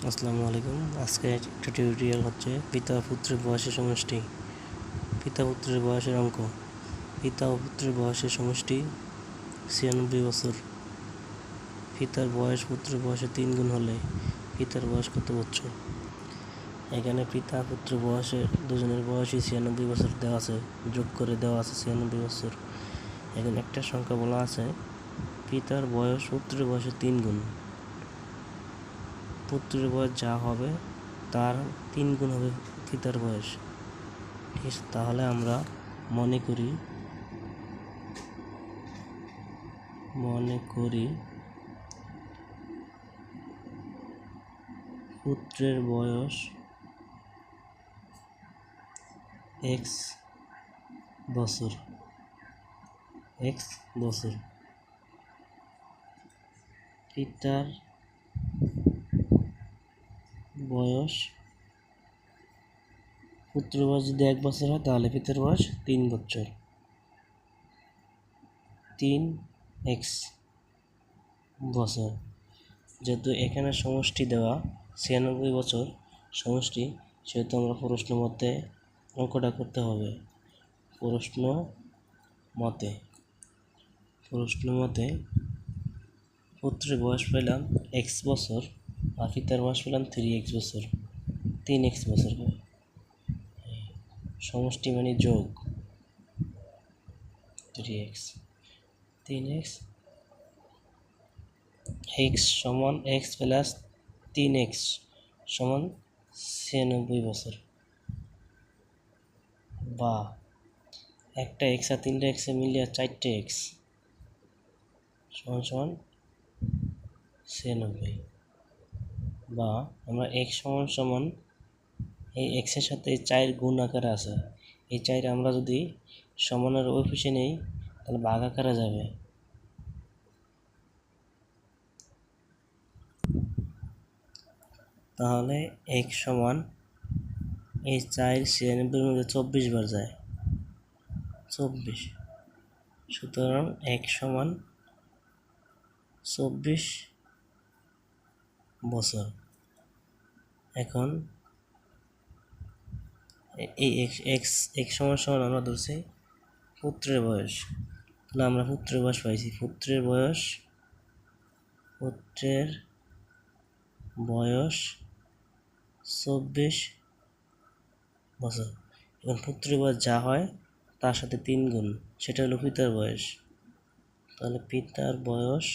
আসসালামু আলাইকুম। আজকে একটা টিউটোরিয়াল হচ্ছে পিতা ও পুত্রের বয়সের সমষ্টি। পিতা পুত্রের বয়সের অঙ্ক। পিতা ও পুত্রের বয়সের সমষ্টি ৯৬ বছর। পিতার বয়স পুত্রের বয়সের ৩ গুণ হলে পিতার বয়স কত বছর? এখানে পিতা পুত্র বয়সের দুজনের বয়সই ৯৬ বছর দেওয়া আছে, যোগ করে দেওয়া আছে ৯৬ বছর। এখানে একটা সংখ্যা বলা আছে পিতার বয়স পুত্রের বয়সের ৩ গুণ। পুত্রের বয়স যা হবে তার ৩ গুণ হবে পিতার বয়স। ঠিক আছে, তাহলে আমরা মনে করি পুত্রের বয়স এক্স বছর। পিতার বয়স, পুত্রের বয়স যদি ১ বছর হয় তাহলে পিতার বয়স ৩ বছর। ৩x বছর। যেহেতু এখানে সমষ্টি দেওয়া ৯৬ বছর সমষ্টি, সেহেতু আমরা প্রশ্ন মতে অঙ্কটা করতে হবে। প্রশ্ন মতে পুত্রের বয়স পেলাম x বছর আর পিতার বয়স পেলাম 3x বছর, 3x বছর। সমষ্টি মানে যোগ 3x x সমান x প্লাস 3x সমান ৯৬ বছর, বা একটা x আর 3টা x মিলিয়ে 4টে x সমান ৯৬। বা আমরা x সমান এই x এর সাথে 4 গুণ আকারে আছে, এই 4 আমরা যদি সমানের ওই পাশে নেই তাহলে ভাগ আকারে যাবে। তাহলে x সমান এই 4 ৯৬ মধ্যে 24 বার যায়, 24। সুতরাং x সমান 24 বছর। এখন এই x সমান আমরা ধরছি পুত্রের বয়স, তাহলে আমরা পুত্রের বয়স পাইছি। পুত্রের বয়স 24 বছর। এখন পুত্রের বয়স যা হয় তার সাথে 3 গুণ, সেটা হলো পিতার বয়স। তাহলে পিতার বয়স